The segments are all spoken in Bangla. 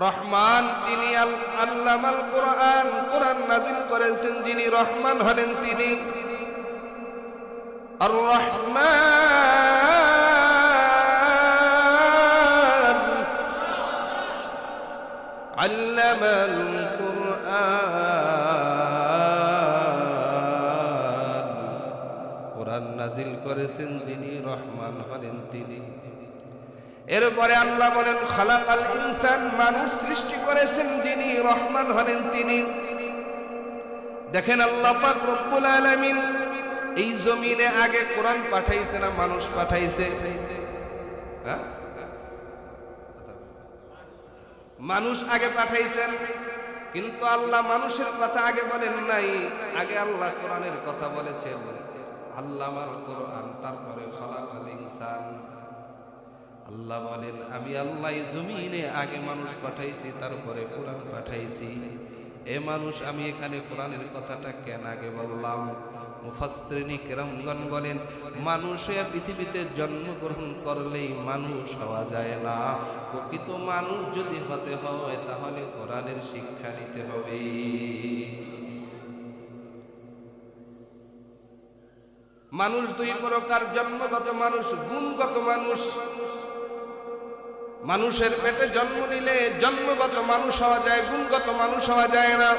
রহমান তিনি আল্লামাল কোরআন, কোরআন নাজিল করেছেন যিনি রহমান হলেন তিনি আর রহমান আল্লামাল কোরআন, কোরআন নাজিল করেছেন যিনি রহমান হলেন তিনি। এরপরে আল্লাহ বলেন খালাকাল ইনসান, মানুষ সৃষ্টি করেছেন যিনি রহমান হলেন তিনি। দেখেন আল্লাহ পাক রব্বুল আলামিন এই জমিনে আগে কোরআন পাঠাইছে না মানুষ পাঠাইছে? হ্যাঁ, মানুষ আগে পাঠাইছেন, কিন্তু আল্লাহ মানুষের কথা আগে বলেন নাই। আগে আল্লাহ কোরআনের কথা বলেছেন, আল্লামাল কোরআন, তারপরে খালাকাল ইনসান। আল্লাহ বলেন আমি আল্লাহ জমিনে আগে মানুষ পাঠাইছি, তারপরে কোরআন পাঠাইছি। এ মানুষ, আমি এখানে কোরআনের কথাটা কেন আগে বললাম? মুফাসসিরিন কিরামগণ বলেন মানুষ পৃথিবীতে জন্মগ্রহণ করলেই মানুষ হওয়া যায় না। প্রকৃত মানুষ যদি হতে হয় তাহলে কোরআনের শিক্ষা নিতে হবে। মানুষ দুই প্রকার, জন্মগত মানুষ, গুণগত মানুষ। মানুষের পেটে জন্ম নিলে জন্মগত মানুষ হওয়া যায়, গুণগত মানুষ হওয়া যায় না।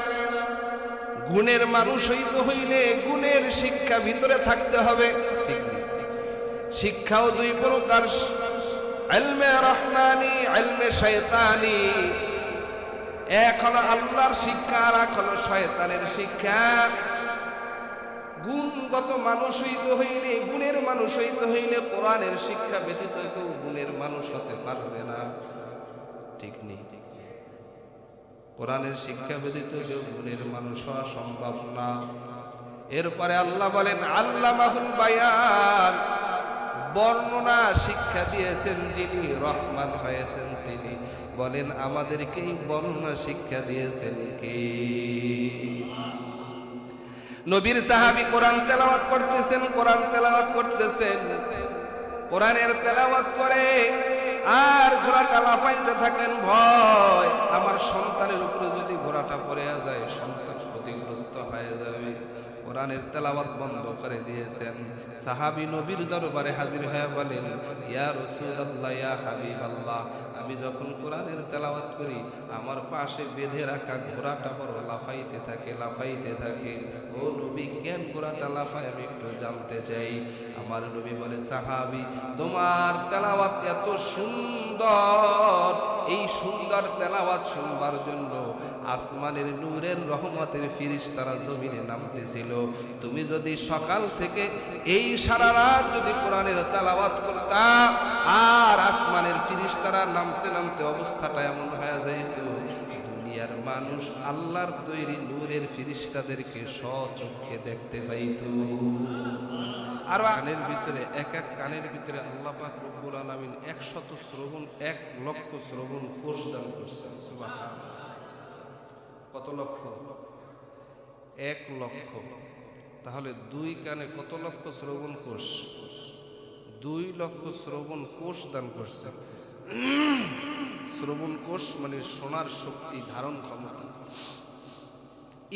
গুণের মানুষ হইতে হইলে গুণের শিক্ষা ভিতরে থাকতে হবে। ঠিক না? শিক্ষাও দুই প্রকার, ইলমে রহমানি, ইলমে শয়তানি। এক হলো আল্লাহর শিক্ষা, আর এক হলো শয়তানের শিক্ষা। গুণগত মানুষ হইতে হইলে, গুণের মানুষ হইতে হইলে কোরআনের শিক্ষা ব্যতীত কেউ গুণের মানুষ হতে পারবে না। ঠিক নেই? কোরআনের শিক্ষা ব্যতীত কেউ গুণের মানুষ হওয়া সম্ভব না। এরপরে আল্লাহ বলেন আল্লামাহুল বায়ান, বর্ণনা শিক্ষা দিয়েছেন যিনি রহমান হয়েছেন তিনি। বলেন আমাদেরকে বর্ণনা শিক্ষা দিয়েছেন কে? নবীর সাহাবী কোরআন তেলাওয়াত করতেছেন, কোরআন তেলাওয়াত করতেছেন, কোরআনের তেলাওয়াত করে আর ঘোড়াটা লাফাইতে থাকেন। ভয়, আমার সন্তানের উপরে যদি ঘোড়াটা পড়ে যায় সন্তান ক্ষতিগ্রস্ত হয়ে যাবে। কোরআনের তেলাওয়াত বন্ধ করে দিয়েছেন। সাহাবী নবীর দরবারে হাজির হয়ে বলেন ইয়া রাসূলুল্লাহ, ইয়া হাবিবাল্লাহ, আমি যখন কোরআনের তেলাওয়াত করি আমার পাশে বেঁধে রাখা ঘোড়াটা বড় লাফাইতে থাকে, লাফাইতে থাকে। ও নবী, কেন ঘোড়াটা লাফায় আমি একটু জানতে চাই। আমার নবী বলে সাহাবী, তোমার তেলাওয়াত এত সুন্দর, এই সুন্দর তেলাওয়াত শুনবার জন্য আসমানের নূরের রহমতের ফেরেশতারা জমিনে নামতেছিল। তুমি যদি সকাল থেকে এই সারা রাত যদি কোরআনের তেলাওয়াত করতা আর আসমানের ফেরেশতারা নামতে নামতে অবস্থাটা এমন হয়ে যাইত, দুনিয়ার মানুষ আল্লাহর তৈরি নূরের ফেরেশতাদেরকে স্বচক্ষে দেখতে পাইত। আর কানের ভিতরে, এক এক কানের ভিতরে আল্লাহ পাক রব্বুল আলামিন 100 শ্রবণ, 1 লক্ষ শ্রবণ কোষ দান করছেন। সুবহানাল্লাহ। কত লক্ষ? 1 লক্ষ। তাহলে 2 কানে কত লক্ষ শ্রবণ কোষ? 2 লক্ষ শ্রবণ কোষ দান করছেন। শ্রবণ কোষ মানে শোনার শক্তি, ধারণ ক্ষমতা।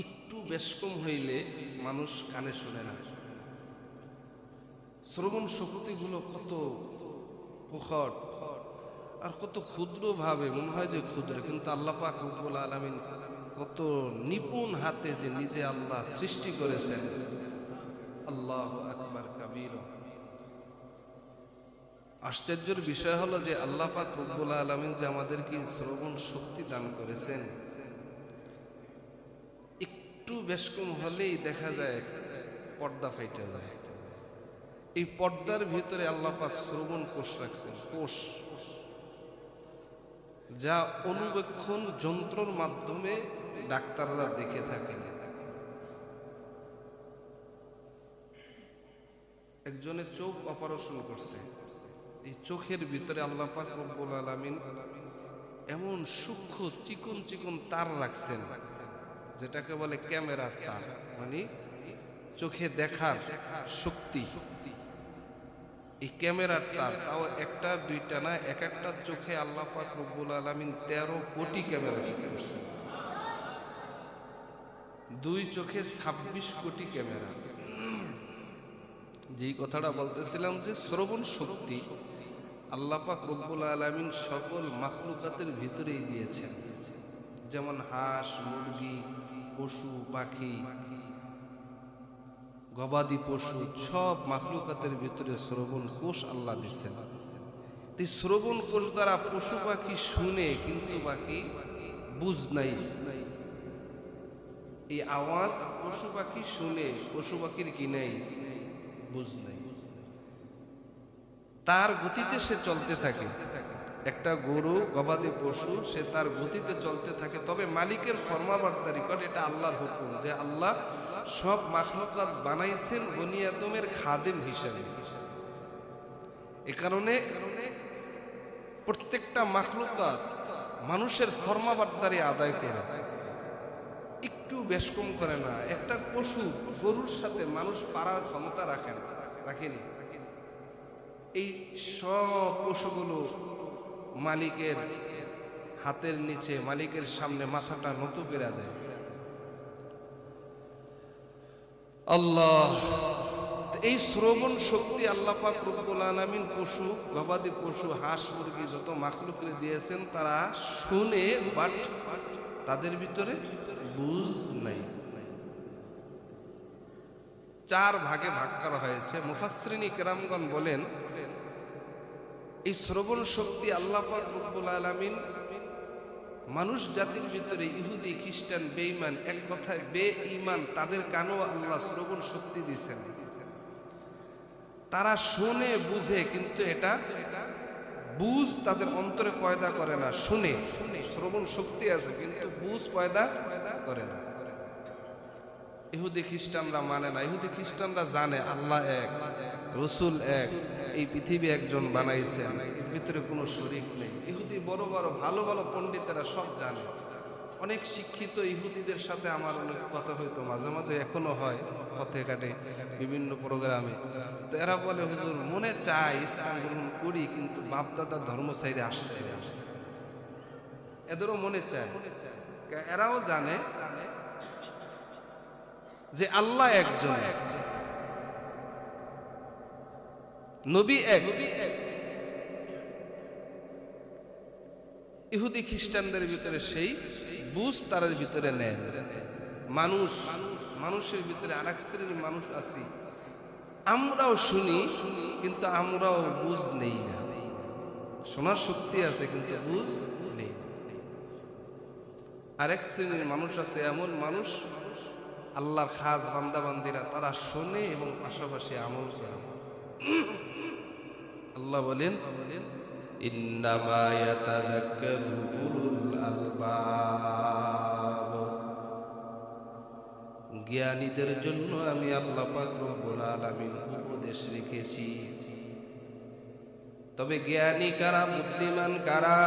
একটু বেশ কম হইলে মানুষ কানে শুনে না। শ্রবণ শক্তিগুলো কত প্রখর আর কত ক্ষুদ্র ভাবে মনে হয় যে ক্ষুদ্র, কিন্তু আল্লাহ পাক রব্বুল আলামিন কত নিপুণ হাতে যে নিজে আল্লাহ সৃষ্টি করেছেন। আল্লাহু আকবার কাবীর। আশ্চর্যের বিষয় হলো যে আল্লাহ পাক রব্বুল আলামিন যে আমাদেরকে শ্রবণ শক্তি দান করেছেন, একটু বেশ কম হলেই দেখা যায় পর্দা ফাইটা যায়। এই পর্দার ভিতরে আল্লাহ পাক শ্রবণ কোষ রাখছেন, কোষ, যা অনুবেক্ষণ যন্ত্রের মাধ্যমে ডাক্তাররা দেখে থাকেন। একজনের চোখ অপারেশন করছে, এই চোখের ভিতরে আল্লাহ পাক রব্বুল আলামিন এমন সূক্ষ্ম চিকন চিকন তার রাখছেন, যেটাকে বলে ক্যামেরার তার, মানে চোখে দেখার শক্তি। এই ক্যামেরার তার, তাও একটা দুইটা না, এক একটা চোখে আল্লাহ পাক রব্বুল আলামিন 13 কোটি ক্যামেরা ফিট করছেন। দুই চোখে 26 কোটি ক্যামেরা। যেই কথাটা বলতেছিলাম যে শ্রবণ শক্তি আল্লাহ পাক রব্বুল আলামিন সকল মাখলুকাতের ভিতরেই দিয়েছেন। যেমন হাঁস, মুরগি, পশু পাখি, গবাদি পশু সব মাখলুকাতের ভিতরে শ্রবণ কোষ আল্লাহ দিচ্ছেন। এই শ্রবণ কোষ দ্বারা পশু পাখি শুনে, কিন্তু বাকি বুঝ নাই। এই আওয়াজ পশু পাখি শুনে, পশু পাখির কি নেই, বুঝ নাই। তার গতিতে সে চলতে থাকে। একটা গরু, গবাদি পশু, সে তার গতিতে চলতে থাকে। তবে মালিকের ফরমাবরদারি করে, এটা আল্লাহর হুকুম, যে আল্লাহ সব মাখলুকাত বানাইছেন বনি আদমের খাদেম হিসেবে। এ কারণে প্রত্যেকটা মাখলুকাত মানুষের ফরমাবরদারি আদায় করে, একটু বেশ কম করে না। একটা পশু, গরুর সাথে মানুষ পারার ক্ষমতা রাখেনি। এই সব পশুগুলো মালিকের হাতের নিচে, মালিকের সামনে মাথাটা নত করে দেয়। আল্লাহ, এই শ্রবণ শক্তি আল্লাহ পাক রব্বুল আলামিন পশু, গবাদি পশু, হাঁস মুরগি যত মাখলুককে দিয়েছেন, তারা শুনে, বাট তাদের ভিতরে বুঝ নাই। 4 ভাগে ভাগ করা হয়েছে। মুফাসসিরিন কিরামগণ বলেন, এই শ্রবণ শক্তি আল্লাহ পাক রব্বুল আলামিন মানুষ জাতির ভিতরে ইহুদি, খ্রিস্টান, বেঈমান, এক কথায় বেঈমান, তাদের কানেও আল্লাহ শ্রবণ শক্তি দিয়েছেন। তারা শুনে বুঝে, কিন্তু এটা বুঝ তাদের অন্তরে পয়দা করে না। শুনে, শ্রবণ শক্তি আছে, কিন্তু বুঝ পয়দা করে না। ইহুদি খ্রিস্টানরা মানে না। ইহুদি খ্রিস্টানরা জানে আল্লাহ এক, রসুল এক, এই পৃথিবী একজন বানাইছেন, এর ভিতরে কোনো শরীক নেই। ইহুদি বড় বড় ভালো ভালো পণ্ডিতেরা সব জানে। অনেক শিক্ষিত ইহুদিদের সাথে আমার অনেক কথা হইতো, মাঝে মাঝে এখনো হয়, পথে ঘাটে, বিভিন্ন প্রোগ্রামে। তো এরা বলে, হুজুর মনে চায় ইসলাম গ্রহণ করি, কিন্তু বাপদাদার ধর্ম সাইডে আসতে। এদেরও মনে চায়। এরাও জানে যে আল্লাহ একজন, নবী এক। ইহুদি খ্রিস্টানদের ভিতরে সেই বুঝ তাদের ভিতরে নেয়। মানুষের ভিতরে আরেক শ্রেণীর মানুষ আছি, আমরাও শুনি, কিন্তু আমরাও বুঝ নেই না। শোনার শক্তি আছে, কিন্তু বুঝ নেই। আরেক শ্রেণীর মানুষ আছে, এমন মানুষ আল্লাহর খাস বান্দা বান্দিরা, তারা শোনে এবং পাশাপাশি আমল করে। আল্লাহ বলেন, ইন্নামা ইয়াতাযাক্কারু উলুল আলবাব, জ্ঞানীদের জন্য আমি আল্লাহ পাক রব্বুল আলামিন উপদেশ রেখেছি। তবে জ্ঞানী কারা, বুদ্ধিমান কারা?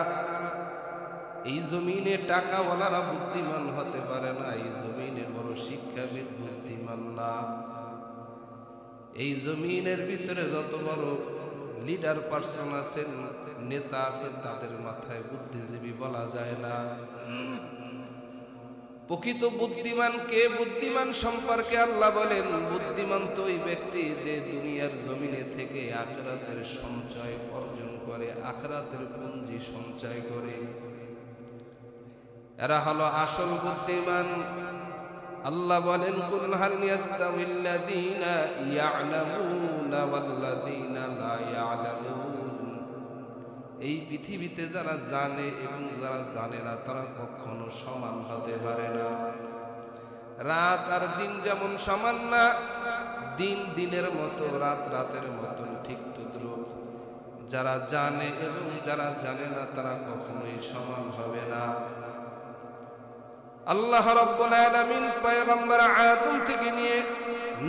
এই জমিনে টাকাওয়ালারা বুদ্ধিমান হতে পারে না। এই জমিনে বড় শিক্ষাবিদ বুদ্ধিমান না। এই জমিনের ভিতরে যত বড় লিডার পার্সন আছেন, নেতা আছেন, তাদের মাথায় বুদ্ধিজীবী বলা যায় না। প্রকৃত বুদ্ধিমান কে? বুদ্ধিমান সম্পর্কে আল্লাহ বলেন, বুদ্ধিমান তো ওই ব্যক্তি যে দুনিয়ার জমিনে থেকে আখিরাতের সঞ্চয় অর্জন করে, আখিরাতের পুঁজি সঞ্চয় করে। এরা হলো আসল বুদ্ধিমান। আল্লাহ বলেন, কুল হাল ইয়াস্তাউিল্লাযীনা ইয়া'লামুনা ওয়াল্লাযীনা লা ইয়া'লামুন, এই পৃথিবীতে যারা জানে এবং যারা জানে না, তারা কখনো সমান হতে পারে না। রাত আর দিন যেমন সমান না, দিন দিনের মতো, রাত রাতের মতো, ঠিক তদ্রুপ যারা জানে এবং যারা জানে না, তারা কখনোই সমান হবে না। আল্লাহ রাব্বুল আলামিন পয়গম্বর আদম থেকে নিয়ে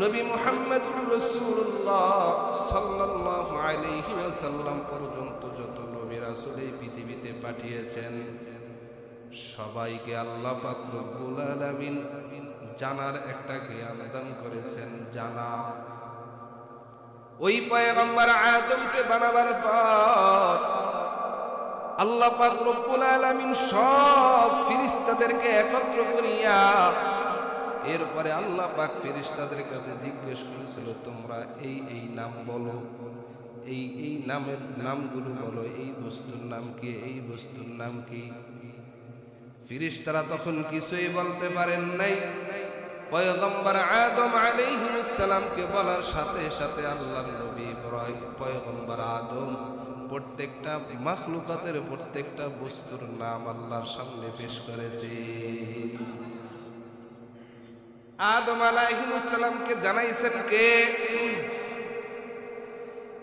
নবী মুহাম্মদুর রাসূলুল্লাহ সাল্লাল্লাহু আলাইহি ওয়াসাল্লাম পর্যন্ত যত নবী রাসূল এই পৃথিবীতে পাঠিয়েছেন, সবাইকে আল্লাহ পাক রব্বুল আলামিন জানার একটা জ্ঞান দান করেছেন। জানা ওই পয়গম্বর আদমকে বানাবার পর আল্লাহ পাক রব্বুল আলামিন সব ফেরেশতাদেরকে একত্র করিয়া এরপরে আল্লাহ পাক ফেরেশতাদের কাছে জিজ্ঞেস করেছিল, তোমরা এই নাম বলো, এই নামের নামগুলো বলো, এই বস্তুর নাম কি, এই বস্তুর নাম কি। ফেরেশতারা তখন কিছুই বলতে পারেন নাই। পয়গম্বর আদম আলাইহিস সালামকে বলার সাথে সাথে আল্লাহর নবী ইব্রাহিম পয়গম্বর আদম প্রত্যেকটা মাখলুকাতের প্রত্যেকটা বস্তুর নাম আল্লাহর সামনে পেশ করেছে। আদম আলাইহিস সালামকে জানাইছেন কে?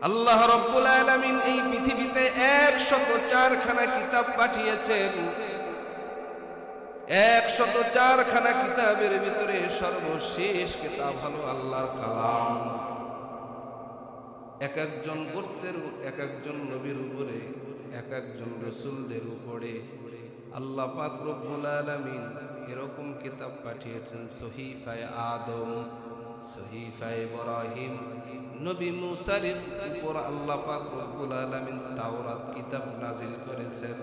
আল্লাহ রাব্বুল আলামিন এই পৃথিবীতে 104 খানা কিতাব পাঠিয়েছেন। 104 খানা কিতাবের ভিতরে সর্বশেষ কিতাব হলো আল্লাহর কালাম। এক একজন গোত্রের এক একজন নবীর উপরে, এক একজন রাসূলদের উপরে আল্লাহ পাক রব্বুল আলামিন এরকম কিতাব পাঠিয়েছেন। সহিফায়ে আদম, সহিফায়ে ইব্রাহিম, নবী মুসার উপর আল্লাহ পাক রব্বুল আলামিন তাওরাত কিতাব নাজিল করেছেন।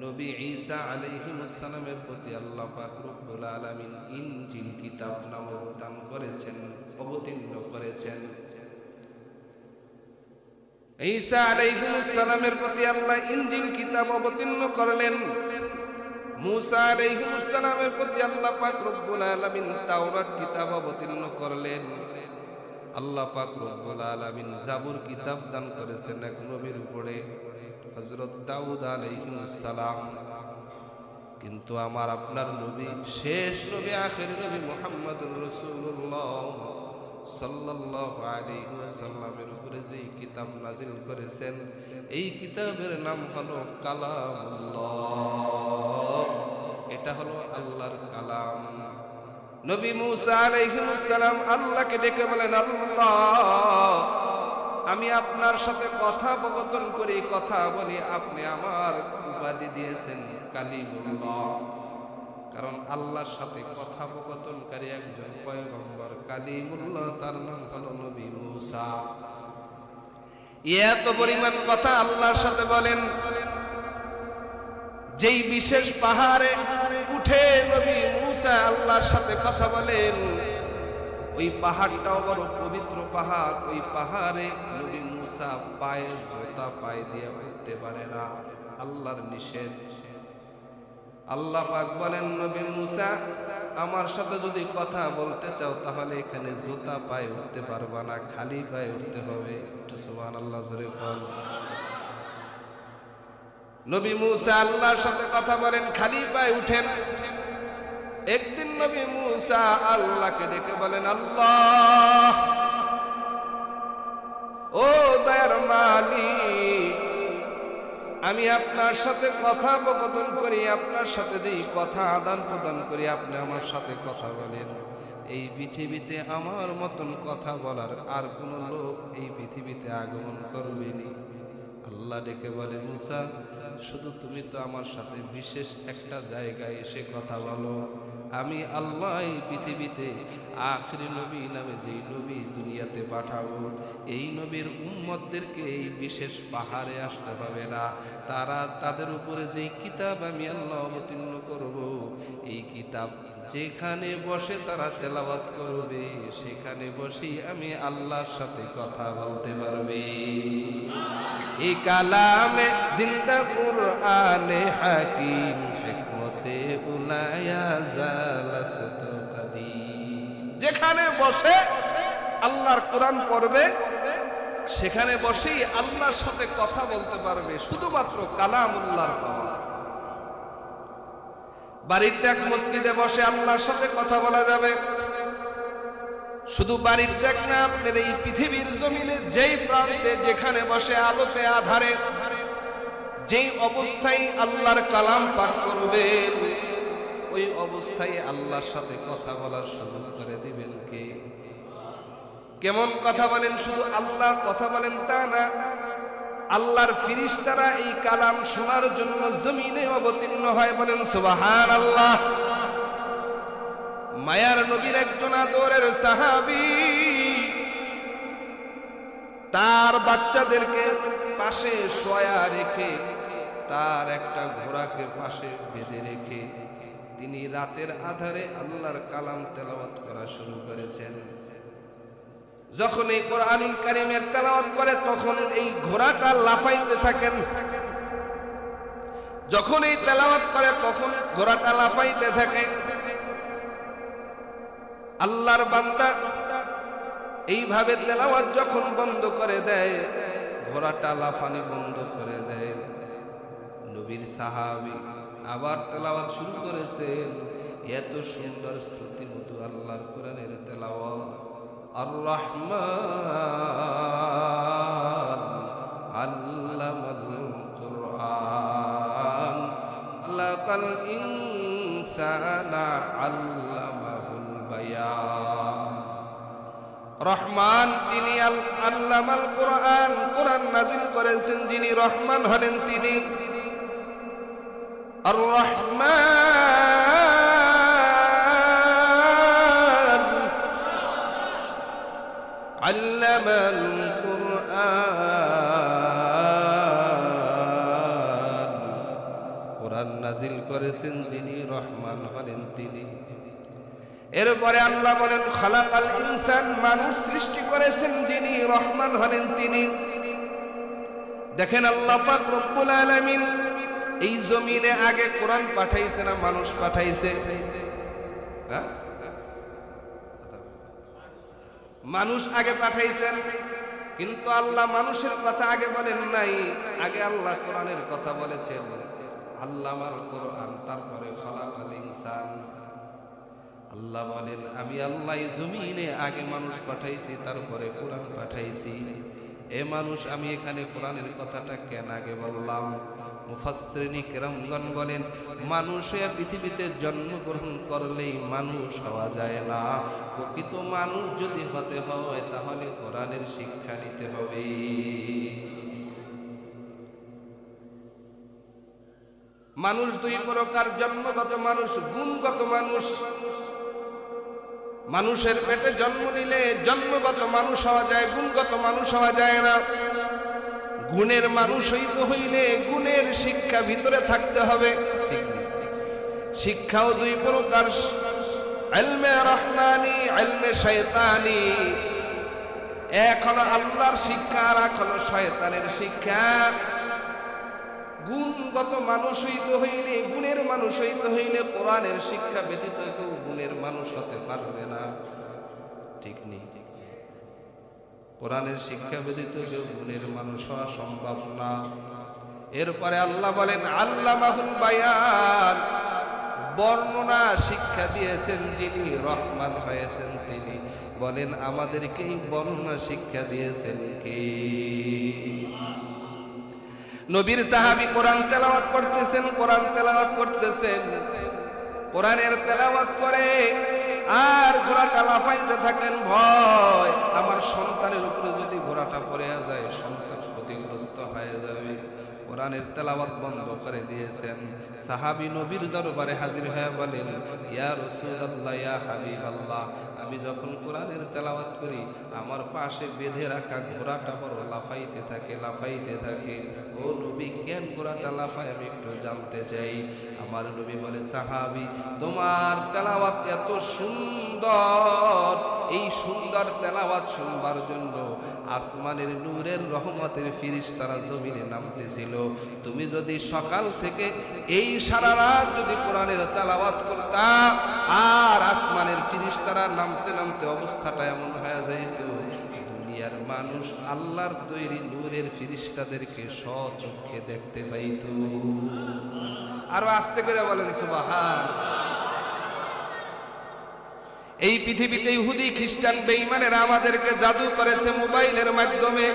নবী ঈসা আলাইহিস সালামের প্রতি আল্লাহ পাক রব্বুল আলামিন ইনজিল কিতাব নামক দান করেছেন, অবতীর্ণ করেছেন। ঈসা আলাইহিস সালামের প্রতি আল্লাহ ইনজিল কিতাব অবতীর্ণ করলেন। মুসা আলাইহিস সালামের প্রতি আল্লাহ পাক রব্বুল আলামিন তাওরাত কিতাব অবতীর্ণ করলেন। আল্লাহ পাক রব্বুল আলামিন জাবুর কিতাব দান করেছেন এক নবীর উপরে, হযরত দাউদ আলাইহিস সালাম। কিন্তু আমার আপনার নবী, শেষ নবী, আখির নবী মুহাম্মদুর রাসূলুল্লাহ সাল্লাল্লাহু আলাইহি ওয়াসাল্লামের উপরে যে কিতাব নাজিল করেছেন, এই কিতাবের নাম হলো কালামুল্লাহ। এটা হলো আল্লাহর কালাম। নবী মুসা আলাইহিস সালাম আল্লাহকে ডেকে বলেন, আল্লাহ, আমি আপনার সাথে কথোপকথন করি, কথা বলি, আপনি আমার উপাধি দিয়েছেন কালিমুল্লাহ। কারণ আল্লাহর সাথে কথোপকথনকারী একজন পয়গম্বর কালিমুল্লাহ, তার নাম হলো নবী মুসা। এত পরিমাণ কথা আল্লাহর সাথে বলেন, যেই বিশেষ পাহাড়ে উঠে নবী মুসা আল্লাহর সাথে কথা বলেন, ওই পাহাড়টাও বড় পবিত্র পাহাড়। ওই পাহাড়ে নবী মুসা পায়ে জুতা পায়ে দিয়ে উঠতে পারে না, আল্লাহর নিষেধ। আল্লাহ পাক বলেন, নবী মুসা, আমার সাথে যদি কথা বলতে চাও তাহলে এখানে জুতা পায়ে উঠতে পারবা না, খালি পায়ে উঠতে হবে। একটু সুবহানাল্লাহ জোরে বল। নবী মুসা আল্লাহর সাথে কথা বলেন, খালি পায়ে উঠেন। একদিন নবী মুসা আল্লাহকে ডেকে বলেন, আল্লাহ, ও দয়ার মালিক, আমি আপনার সাথে কথোপকথন করি, আপনার সাথে যেই কথা আদান প্রদান করি, আপনি আমার সাথে কথা বলেন। এই পৃথিবীতে আমার মতন কথা বলার আর কোন লোক এই পৃথিবীতে আগমন করবেনি। আল্লাহ ডেকে বলে, মুসা, শুধু তুমি তো আমার সাথে বিশেষ একটা জায়গায় এসে কথা বলো। আমি আল্লাহ এই পৃথিবীতে আখির নবী নামে যেই নবী দুনিয়াতে পাঠাবো, এই নবীর উম্মতদেরকে এই বিশেষ পাহাড়ে আসতে হবে না। তারা তাদের উপরে যেই কিতাব আমি আল্লাহ অবতীর্ণ করব, এই কিতাব যেখানে বসে তারা তেলাওয়াত করবে, সেখানে বসেই আমি আল্লাহর সাথে কথা বলতে পারবে। এই কালামে জিন্দা কুরআনে হাকিম, হিকমতে উলায়া জালাসত কাদিম। যেখানে বসে আল্লাহর কোরআন পড়বে, সেখানে বসেই আল্লাহর সাথে কথা বলতে পারবে, শুধুমাত্র কালামুল্লাহর পাওয়া। বাড়িতে এক মসজিদে বসে আল্লাহর সাথে কথা বলা যাবে। শুধু বাড়ির দেখ না, আপনার এই পৃথিবীর জমিনে যেই প্রান্তে যেখানে বসে আলোতে আধারে যেই অবস্থায় আল্লাহর কালাম পাঠ করবেন, ওই অবস্থায় আল্লাহর সাথে কথা বলার সুযোগ করে দিবেন কে? কেমন কথা বলেন? শুধু আল্লাহর কথা বলেন তা না, আল্লাহর ফেরেশতারা এই কালাম শোনার জন্য জমিনে অবতীর্ণ হয়। বলেন সুবহানাল্লাহ। মায়ার নবীর একজন আদরের সাহাবী তার বাচ্চাদেরকে পাশে শোয়া রেখে, তার একটা ঘোড়াকে পাশে বেঁধে রেখে তিনি রাতের আধারে আল্লাহর কালাম তেলাওয়াত করা শুরু করেছেন। যখন এই কোরআনুল কারীমের তেলাওয়াত করে তখন এই ঘোড়াটা লাফাইতে থাকেন। যখন এই তেলাওয়াত করে তখন ঘোড়াটা লাফাইতে থাকে। আল্লাহর বান্দা এইভাবে তেলাওয়াত যখন বন্ধ করে দেয়, ঘোড়াটা লাফানি বন্ধ করে দেয়, নবীর সাহাবী আবার তেলাওয়াত শুরু করেছেন। এত সুন্দর শ্রুতিমধুর আল্লাহর কোরআনের তেলাওয়াত। আর রহমান আল্লামাল কোরআন খালাকাল ইনসানা আল্লামাহুল বায়ান। রহমান তিনি আল্লামাল কোরআন, কোরআন নাযিল করেছেন যিনি রহমান হলেন তিনি। আর রহমান আল্লামাল কোরআন, কোরআন নাযিল করেছেন যিনি রহমান হলেন তিনি। এরপরে আল্লাহ বলেন খালাকাল ইনসান, মানুষ সৃষ্টি করেছেন যিনি রহমান হলেন তিনি। দেখেন আল্লাহ পাক রব্বুল আলামিন এই জমিনে আগে কোরআন পাঠাইছে না মানুষ পাঠাইছে? মানুষ আগে পাঠাইছেন, কিন্তু আল্লাহ মানুষের কথা আগে বলেন নাই। আগে আল্লাহ কোরআনের কথা বলেছেন, আল্লামাল কোরআন, তারপরে খালাকাল ইনসান। আল্লাহ বলেন আমি আল্লাহ জমিনে আগে মানুষ পাঠাইছি, তারপরে কোরআন পাঠাইছি। এ মানুষ, আমি এখানে কোরআনের কথাটা কেন আগে বললাম? মুফাসসিরিন কিরামগণ বলেন মানুষ পৃথিবীতে জন্মগ্রহণ করলেই মানুষ হওয়া যায় না। প্রকৃত মানুষ যদি হতে হয় তাহলে কোরআনের শিক্ষা নিতে হবে। মানুষ দুই প্রকার, জন্মগত মানুষ, গুণগত মানুষ। মানুষের পেটে জন্ম নিলে জন্মগত মানুষ হওয়া যায়, গুণগত মানুষ হওয়া যায় না। গুণের মানুষ হইতে হইলে গুণের শিক্ষা ভিতরে থাকতে হবে। ঠিক না? শিক্ষাও দুই প্রকার, ইলমে রহমানি, ইলমে শয়তানি। এক হলো আল্লাহর শিক্ষা, আর এক হলো শয়তানের শিক্ষা। গুণগত মানুষ হইতে হইলে, গুণের মানুষ হইতে হইলে কোরআনের শিক্ষা ব্যতীত কেউ গুণের মানুষ হতে পারবে না। ঠিক নেই? কোরআনের শিক্ষা ব্যতীত কেউ গুণের মানুষ হওয়া সম্ভব না। এরপরে আল্লাহ বলেন আল্লামাহুল বায়ান, বর্ণনা শিক্ষা দিয়েছেন যিনি রহমান হয়েছেন তিনি। বলেন আমাদেরকে এই বর্ণনা শিক্ষা দিয়েছেন কে? নবীর সাহাবী কোরআন তেলাওয়াত করতেছেন, কোরআন তেলাওয়াত করতেছেন, কোরআনের তেলাওয়াত করে আর ঘোড়াটা লাফাইতে থাকেন। ভয়, আমার সন্তানের উপরে যদি ঘোড়াটা পড়ে যায় সন্তান ক্ষতিগ্রস্ত হয়ে যাবে। কোরআনের তেলাওয়াত বন্ধ করে দিয়েছেন। সাহাবী নবীর দরবারে হাজির হয়ে বলেন ইয়া রাসূলুল্লাহ, ইয়া হাবিবাল্লাহ, আমি যখন কোরআনের তেলাওয়াত করি আমার পাশে বেঁধে রাখা ঘোড়াটা বড় লাফাইতে থাকে, লাফাইতে থাকে। ও নবী, কেন ঘোড়াটা লাফায় আমি একটু জানতে চাই। আমার নবী বলে সাহাবী, তোমার তেলাওয়াত এত সুন্দর, এই সুন্দর তেলাওয়াত শুনবার জন্য আসমানের নূরের রহমতের ফেরেশতারা জমিনে নামতেছিল। তুমি যদি সকাল থেকে এই সারা রাত যদি কোরআনের তেলাওয়াত করতা আর আসমানের ফেরেশতারা নামতে নামতে অবস্থাটা এমন হয়ে যাইত দুনিয়ার মানুষ আল্লাহর তৈরি নূরের ফেরেশতাদেরকে স্বচক্ষে দেখতে পাইত। আরো আস্তে করে বলেন সুবহান। এই পৃথিবীতে ইহুদি খ্রিস্টান বেঈমানেরা আমাদেরকে জাদু করেছে মোবাইলের মাধ্যমে।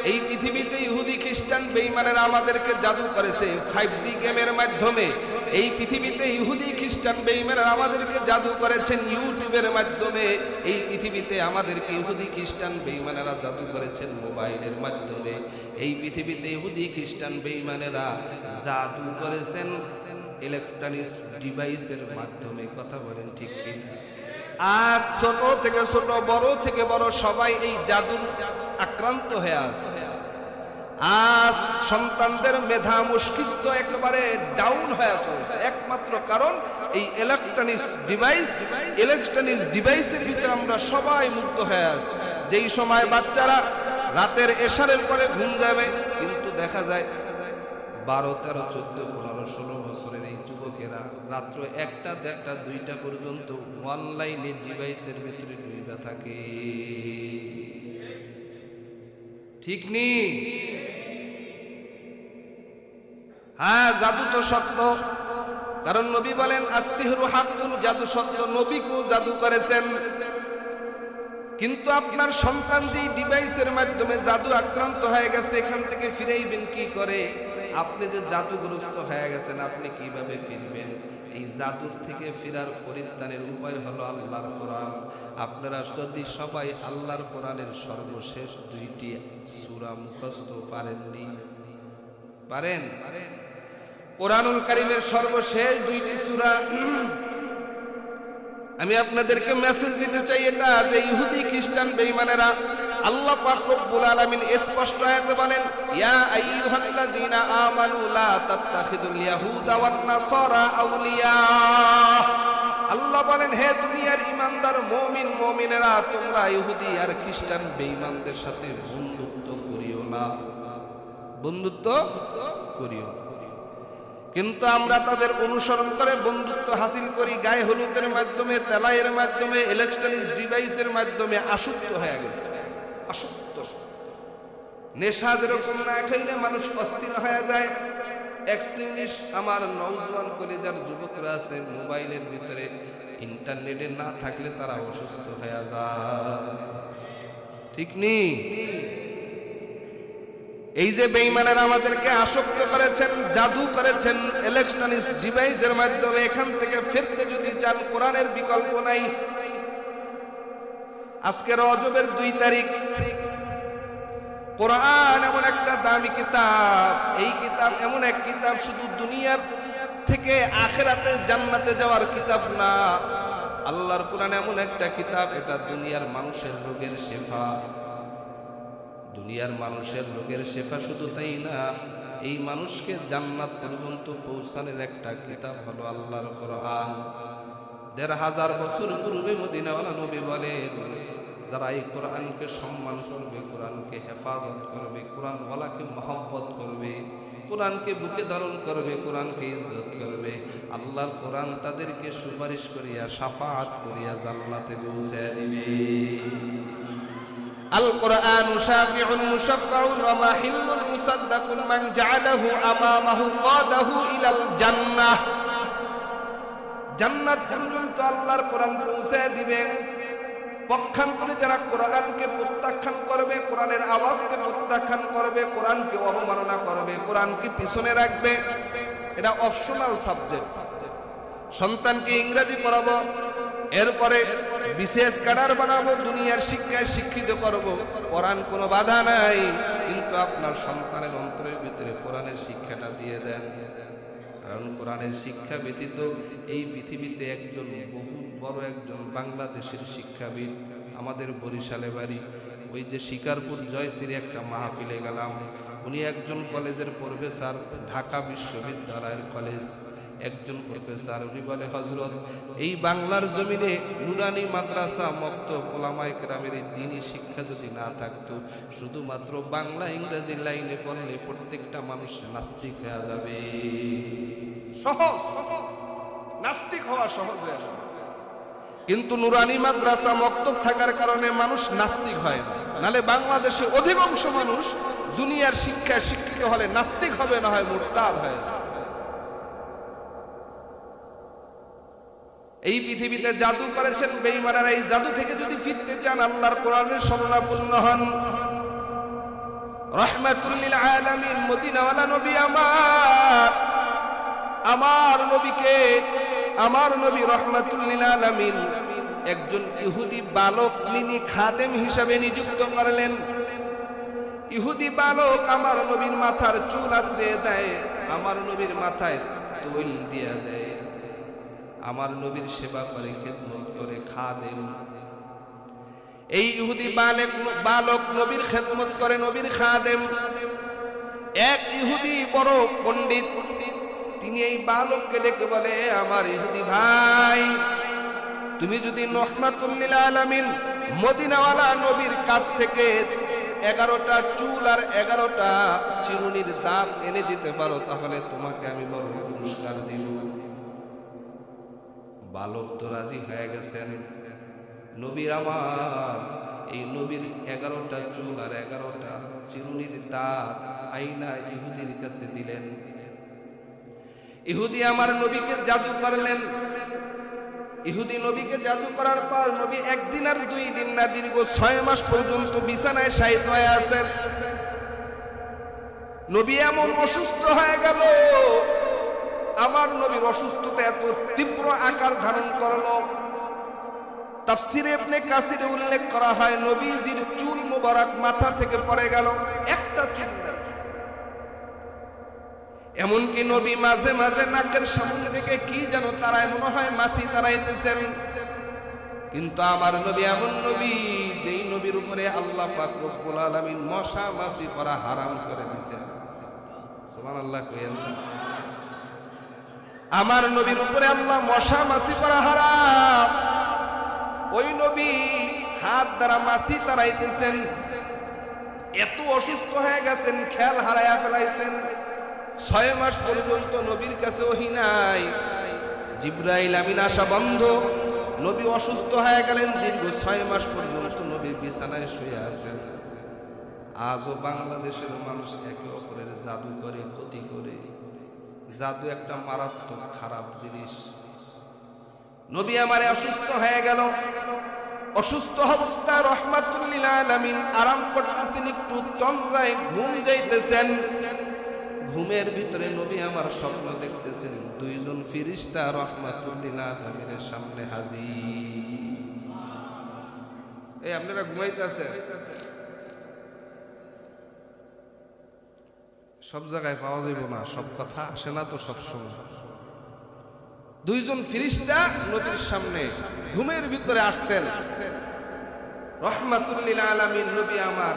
এই পৃথিবীতে ইহুদি খ্রিস্টান বেঈমানেরা আমাদেরকে জাদু করেছে 5G গেমের মাধ্যমে। এই পৃথিবীতে ইহুদি খ্রিস্টান বেঈমানেরা আমাদেরকে জাদু করেছেন ইউটিউবের মাধ্যমে। এই পৃথিবীতে আমাদেরকে ইহুদি খ্রিস্টান বেঈমানেরা জাদু করেছেন মোবাইলের মাধ্যমে। এই পৃথিবীতে ইহুদি খ্রিস্টান বেঈমানেরা জাদু করেছেন ইলেকট্রনিক্স ডিভাইসের মাধ্যমে। কথা বলেন ঠিক কিনা? আজ ছোট থেকে ছোট, বড় থেকে বড় সবাই এই জাদুর আক্রান্ত হয়ে আছে। আজ সন্তানদের মেধা মস্তিষ্ক একেবারে ডাউন হয়ে চলছে, একমাত্র কারণ এই ইলেকট্রনিক্স ডিভাইসের ভিতরে আমরা সবাই মুক্ত হয়ে আছি। যেই সময় বাচ্চারা রাতের এশারের পরে ঘুম যাবে, কিন্তু দেখা যায় 12, 13, 14, 15, 16 বছরের এই যুবকেরা রাত্র 1টা, 1:30, 2টা পর্যন্ত অনলাইনে ডিভাইসের ভিতরে ডুবে থাকে। ঠিক নেই? হ্যাঁ, জাদু তো সত্য, কারণ নবী বলেন আস-সিহরু হাক্কুন, জাদু সত্য, নবীকেও জাদু করেছেন। কিন্তু আপনার সন্তান যে ডিভাইসের মাধ্যমে জাদু আক্রান্ত হয়ে গেছে, এখান থেকে ফিরাইবেন কি করে? আপনি যে জাদুগ্রস্ত হয়ে গেছেন, আপনি কিভাবে ফিরবেন? এই জাদুর থেকে ফেরার পরিত্রাণের উপায় হলো আল্লাহর কোরআন। আপনারা যদি সবাই আল্লাহর কোরআনের সর্বশেষ 2টি সূরা মুখস্থ পারেননি? পারেন? কোরআনুল কারীমের সর্বশেষ 2টি সূরা আমি আপনাদেরকে মেসেজ দিতে চাই, এটা যে ইহুদি খ্রিস্টান বেঈমানেরা, আল্লাহ পাক রব্বুল আলামিন স্পষ্ট আয়াতে বলেন, ইয়া আইয়ুহাল্লাযীনা আমানু লা তাত্তাখিদুল ইয়াহুদা ওয়ান নাসারা আউলিয়া। আল্লাহ বলেন, হে দুনিয়ার ঈমানদার মুমিন মুমিনেরা, তোমরা ইহুদি আর খ্রিস্টান বেঈমানদের সাথে বন্ধুত্ব করিও না, বন্ধুত্ব করিও। কিন্তু আমরা তাদের অনুসরণ করে বন্ধুত্ব হাসিল করি গায়ে হলুদের মাধ্যমে, তেলাইয়ের মাধ্যমে, ইলেকট্রনিক্স ডিভাইসের মাধ্যমে আসক্ত হয়ে গেছে। আসক্ত, নেশা যেরকম না খাইলে মানুষ অস্থির হয়ে যায়, এক জিনিস আমার নওজোয়ান কলেজার যুবকরা আছে, মোবাইলের ভিতরে ইন্টারনেটে না থাকলে তারা অসুস্থ হয়ে যায়। ঠিক নেই? এই যে বেঈমানেরা আমাদেরকে আসক্ত করেছেন, জাদু করেছেন ইলেকট্রনিক্স ডিভাইসের মাধ্যমে, এখান থেকে ফিরতে যদি চান কোরআনের বিকল্প নাই। আজকে রজবের 2 তারিখ, কোরআন এমন একটা দামি কিতাব, এই কিতাব এমন এক কিতাব শুধু দুনিয়ার থেকে আখিরাতে জান্নাতে যাওয়ার কিতাব না। আল্লাহর কোরআন এমন একটা কিতাব, এটা দুনিয়ার মানুষের রোগের শেফা। দুনিয়ার মানুষের রোগের শেফা শুধু তাই না, এই মানুষকে জান্নাত পর্যন্ত পৌঁছানোর একটা কিতাব হলো আল্লাহর কোরআন। 1500 বছর পূর্বে মদিনাওয়ালা নবী বলেন, যারা এই কোরআনকে সম্মান করবে, কোরআনকে হেফাজত করবে, কোরআনওয়ালাকে মহব্বত করবে, কোরআনকে বুকে ধারণ করবে, কোরআনকে ইজ্জত করবে, আল্লাহর কোরআন তাদেরকে সুপারিশ করিয়া শাফাআত করিয়া জান্নাতে পৌঁছে দিবে। আল কোরআন শাফিউন মুশাফফাউন ওয়া মাহিল্লুন মুসাদ্দাকুন মান জাআলাহু আমামাহু কাদাহু ইলাল জান্নাহ। জান্নাত পর্যন্ত আল্লাহর কোরআন পৌঁছে দিবে। পক্ষান্তরে যারা কোরআনকে প্রত্যাখ্যান করবে, কোরআনের আওয়াজকে প্রত্যাখ্যান করবে, কোরআনকে অবমাননা করবে, কোরআনকে পিছনে রাখবে, এটা অপশনাল সাবজেক্ট। সন্তানকে ইংরেজি পড়াবো, এরপরে বিশেষ ক্যাডার বানাবো, দুনিয়ার শিক্ষায় শিক্ষিত করব, কোরআন কোনো বাধা নাই। কিন্তু আপনার সন্তানের অন্তরের ভিতরে কোরআনের শিক্ষাটা দিয়ে দেন, কারণ কোরআনের শিক্ষা ব্যতীত এই পৃথিবীতে একজন বহু বড় একজন বাংলাদেশের শিক্ষাবিদ, আমাদের বরিশালে বাড়ি, ওই যে শিকারপুর জয়শ্রী একটা মাহফিলে গেলাম, উনি একজন কলেজের প্রফেসর, ঢাকা বিশ্ববিদ্যালয়ের কলেজ একজন প্রফেসর। উনি বলে, হযরত, এই বাংলার জমিনে নুরানি মাদ্রাসা, মক্তব, ওলামায়ে কেরামের এই দ্বীনি শিক্ষা যদি না থাকতো, শুধুমাত্র বাংলা ইংরেজি লাইনে পড়লে প্রত্যেকটা মানুষ নাস্তিক হয়ে যাবে। সহজ, নাস্তিক হওয়া সহজ হয়ে যাবে। কিন্তু নুরানি মাদ্রাসা, মক্তব থাকার কারণে মানুষ নাস্তিক হয় না। নালে বাংলাদেশে অধিকাংশ মানুষ দুনিয়ার শিক্ষায় শিক্ষিত হলে নাস্তিক হবে, না হয় মুরতাদ হয়। এই পৃথিবীতে জাদু করেছেন বেঈমানেরা, এই জাদু থেকে যদি ফিরতে চান আল্লাহর কোরআনের শরণাপন্ন হন। রাহমাতুল লিল আলামিন মদিনাওয়ালা নবী আমার নবীকে, আমার নবী রাহমাতুল লিল আলামিন একজন ইহুদি বালক তিনি খাদেম হিসাবে নিযুক্ত করলেন। ইহুদি বালক আমার নবীর মাথার চুল আশ্রয় দেয়, আমার নবীর মাথায় তৈল দিয়ে দেয়, আমার নবীর সেবা করে, খেদমত করে, খাদেম। এই ইহুদি বালক নবীর খেদমত করে, নবীর খাদেম। এক ইহুদি বড় পণ্ডিত, তিনি এই বালককে ডেকে বলে, আমার ইহুদি ভাই, তুমি যদি রহমাতুল লিল আলামিন মদিনাওয়ালা নবীর কাছ থেকে 11টা চুল আর 11টা চিরুনির দাঁত এনে দিতে পারো, তাহলে তোমাকে আমি বড় পুরস্কার দিব। বালক তো রাজি হয়ে গেছেন। নবীর আমার এই নবীর 11টা চুল আর 11টা চিরুনির দাঁত আইনা ইহুদির কাছে দিলেন। ইহুদি আমার নবীকে জাদু করলেন। ইহুদি নবীকে জাদু করার পর নবী 1 দিন আর 2 দিন না, দীর্ঘ 6 মাস পর্যন্ত বিছানায় শায়িত হয়ে আছেন। নবী এমন অসুস্থ হয়ে গেল, আমার নবীর অসুস্থতা এত তীব্র আকার ধারণ করলো, তাফসিরে ইবনে কাসিরে উল্লেখ করা হয় নবীজির চুল মোবারক মাথা থেকে পড়ে গেল, একটা চুল নেই। এমনকি নবী মাঝে মাঝে নাকের সামনে থেকে কি যেন তারায়, মনে হয় মাছি তারাইতেছেন। কিন্তু আমার নবী এমন নবী, যেই নবীর উপরে আল্লাহ পাক রব্বুল আলামিন মশা মাছি করা হারাম করে দিয়েছেন। সুবহানাল্লাহ কইেন। আমার নবীর উপরে আল্লাহ মশা মাছি করা হারাম। ওই নবী হাত দ্বারা মাছি তারাইতেছেন, এত অসুস্থ হয়ে গেছেন, খেয়াল হারায়া ফেলাইছেন। 6 মাস পর্যন্ত নবীর কাছে ওহী নাই, জিবরাইল আমিন আসা বন্ধ। নবী অসুস্থ হয়ে গেলেন, দীর্ঘ 6 মাস পর্যন্ত নবী বিছানায় শুয়ে আছেন। আজও বাংলাদেশের মানুষ একে অপরের জাদু করে, ক্ষতি করে। জাদু একটা মারাত্মক খারাপ জিনিস। নবী আমারে অসুস্থ হয়ে গেল, অসুস্থ অবস্থায় রহমাতুল লিল আলামিন আরাম করতেছেন, একটু তন্দ্রায় ঘুম যাইতেছেন। ঘুমের ভিতরে নবী আমার স্বপ্ন দেখতেছেন, 2 জন ফেরেশতা রহমাতুল লিল আলামিনের সামনে হাজির। এই আপনারা ঘুমাইতেছেন, সব জায়গায় পাওয়া যাইব না, সব কথা আসে না তো সব সময়। 2 জন ফেরেশতা নবীর সামনে ঘুমের ভিতরে আসছেন। রহমাতুল লিল আলামিন নবী আমার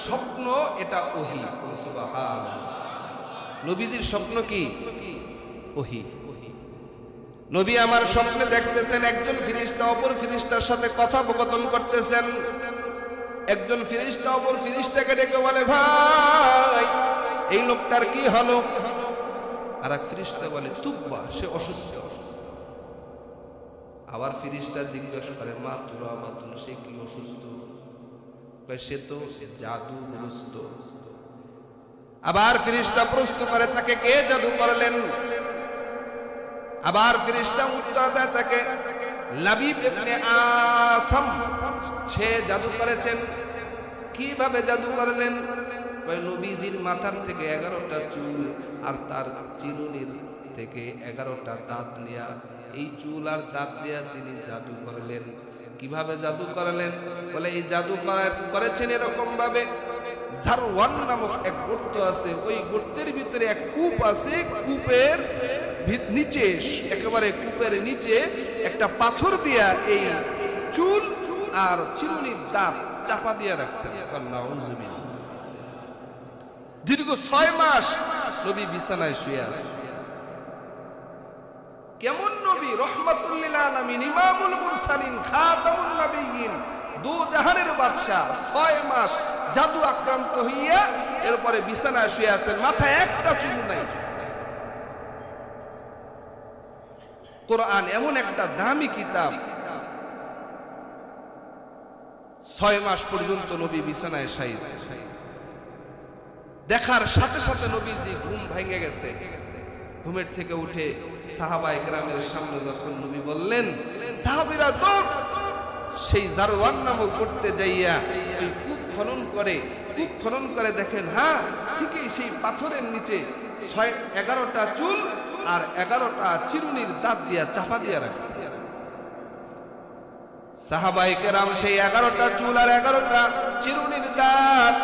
স্বপ্ন, এটা ওহী। সুবহানাল্লাহ। নবীজির স্বপ্ন কি? ওহী। নবী আমার স্বপ্নে দেখতেছেন একজন ফেরেশতা অপর ফেরেশতার সাথে কথোপকথন করতেছেন। একজন ফেরেশতা অপর ফেরেশতাকে ডেকে বলে, ভাই এই লোকটার কি হলো? আর এক ফেরেশতা বলে, তুব্বা, সে অসুস্থ। আবার ফেরেশতা জিজ্ঞাসা করে, মা তুরা বাতুন, সে কি অসুস্থ? সে তো জাদুগ্রস্ত। আবার ফেরেশতা প্রশ্ন করে, তাকে কে জাদু করলেন? আবার ফেরেশতা উত্তর দেয়, তাকে লাবিব ইবনে আসম, সে জাদু করেছেন। কিভাবে জাদু করলেন? নবীজির মাথার থেকে 11টা চুল আর তার চিরুনির থেকে 11টা দাঁত নিয়া, এই চুল আর দাঁত দিয়া তিনি জাদু করলেন। কিভাবে জাদু করলেন? বলে এই জাদু করেছেন এরকম ভাবে, জারওয়ান নামক এক গর্ত আছে, ওই গর্তের ভিতরে এক কূপ আছে, কূপের নিচে, একেবারে কূপের নিচে একটা পাথর দিয়া এই চুল আর চিরুনির দাঁত চাপা দিয়ে রাখছেন। নাউযুবিল্লাহ। দীর্ঘ 6 মাস নবী বিছানায় শুয়ে আছে। কেমন নবী? রহমাতুল লিল আলামিন, ইমামুল মুরসালিন, খাতামুন নবিয়্যিন, 2 জাহানের বাদশা। 6 মাস জাদু আক্রান্ত হইয়া এরপরে বিছানায় শুয়ে আছেন, মাথায় একটা চুল নাই। কোরআন এমন একটা দামি কিতাব, 6 মাস পর্যন্ত নবী বিছানায় শায়িত। দেখার সাথে সাথে নবীজি ঘুম ভেঙে গেছে। ঘুমের থেকে উঠে সাহাবায়ে কেরামের সামনে যখন নবী বললেন, সাহাবীরা দৌড় সেই জারওয়ান নামক করতে যাইয়া ওই কূপ খনন করে দেখেন, হ্যাঁ ঠিকই সেই পাথরের নিচে 11টা চুল আর 11টা চিরুনির দাঁত দিয়া চাপা দিয়া রাখছে। সাহাবায়ে কেরাম সেই 11টা চুল আর 11টা চিরুনির দাঁত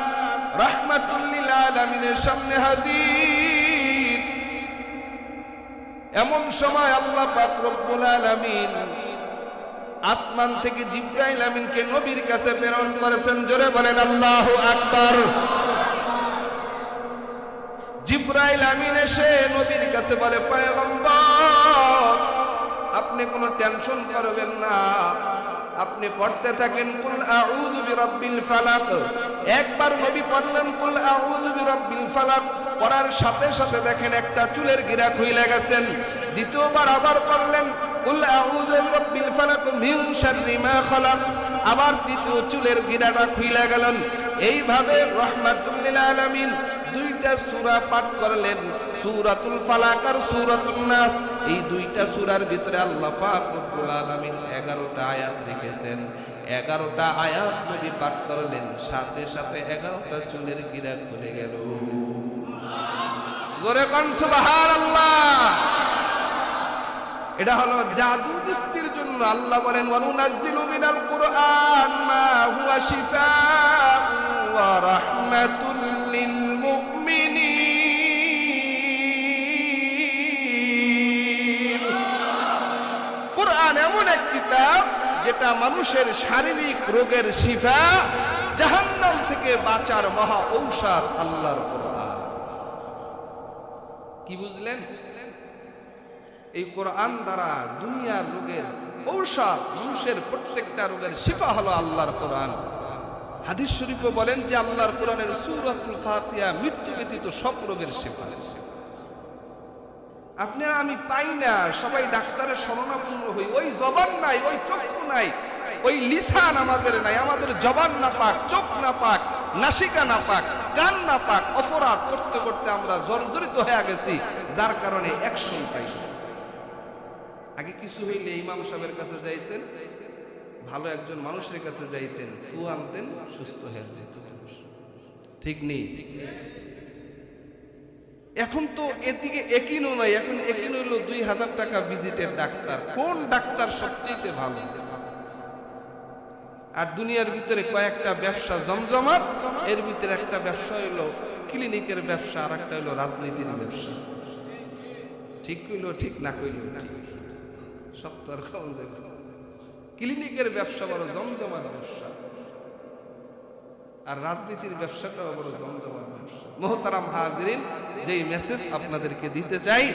রাহমাতুল লিল আলামিনের সামনে হাজির। এমন সময় আল্লাহ পাক রব্বুল আলামিন আসমান থেকে জিবরাইল আমিনকে নবীর কাছে প্রেরণ করেছেন। জোরে বলেন আল্লাহু আকবার। জিবরাইল আমিন এসে নবীর কাছে বলে, পয়গম্বর আপনি কোনো টেনশন করবেন না, আপনি পড়তে থাকেন কুল আউযু বিরাব্বিল ফালাক। একবার নবী পড়লেন কুল আউযু বিরাব্বিল ফালাক, পড়ার সাথে সাথে দেখেন একটা চুলের গিরা খুইলা গেছেন। দ্বিতীয়বার আবার পড়লেন কুল আউযু বিরাব্বিল ফালাক মিন শাররি মা খালাক, আবার দ্বিতীয় চুলের গিরাটা খুইলা গেলেন। এইভাবে রাহমাতুল লিল আলামিন দুইটা সূরা পাঠ করলেন, সূরাতুল ফালাক আর সূরাতুন নাস। এই দুইটা সূরার ভিতরে আল্লাহ পাক রব্বুল আলামিন 11টা আয়াত রেখেছেন। 11টা আয়াত নবী পাঠ করলেন, সাথে সাথে 11টা চুলের গিরা খুলে গেল। জোরে কোন সুবহানাল্লাহ। এটা হলো জাদু যুক্তির জন্য। আল্লাহ বলেন ওয়ানুনাজ্জিলু মিনাল কুরআন মা হুয়া শিফাa'un ওয়া রাহমাতুল লিল মুমিনিন। কুরআন এমন এক কিতাব যেটা মানুষের শারীরিক রোগের শিফা, জাহান্নাম থেকে বাঁচার মহা ঔষধ আল্লাহর কোরআন। কি বুঝলেন? এই কোরআন দ্বারা দুনিয়ার রোগের ঔষধ, মানুষের প্রত্যেকটা রোগের শিফা হলো আল্লাহর কোরআন। হাদিস শরীফে বলেন যে আল্লাহর কোরআনের সূরাতুল ফাতিহা মৃত্যু ব্যতীত সব রোগের শিফা। আপনারা আমি পাই না, সবাই ডাক্তারের শরণাপন্ন হই, ওই জবান নাই, ওই চক্ষু নাই, ওই লিসান আমাদের নাই। আমাদের জবান না পাক, চোখ না পাক, নাসিকা না পাক, কান না পাক। অপরাধ করতে করতে আমরা জর্জরিত হয়ে গেছি, যার কারণে অ্যাকশন পাই। আগে কিছু হইলে ইমাম সাহেবের কাছে যাইতেন, ভালো একজন মানুষের কাছে যাইতেন, ফু আনতেন, সুস্থ হয়ে যেত। ঠিক নেই? এখন তো এদিকে একিনও নাই। এখন একিন হইল 2000 টাকা ভিজিটের ডাক্তার। কোন ডাক্তার সবচেয়ে ভালো? আর দুনিয়ার ভিতরে কয়েকটা ব্যবসা জমজমাট, এর ভিতরে একটা ব্যবসা হইলো ক্লিনিকের ব্যবসা, আর একটা হইলো রাজনীতির ব্যবসা। ঠিক কইলো ঠিক, না কইলো ঠিক। সপ্তাহ ক্লিনিকের ব্যবসা বড় জমজমার ব্যবসা, আর রাজনীতির ব্যবসাটা বড় জমজমার ব্যবসা। মুহতারাম হাজিরিন, যেই মেসেজ আপনাদেরকে দিতে চাই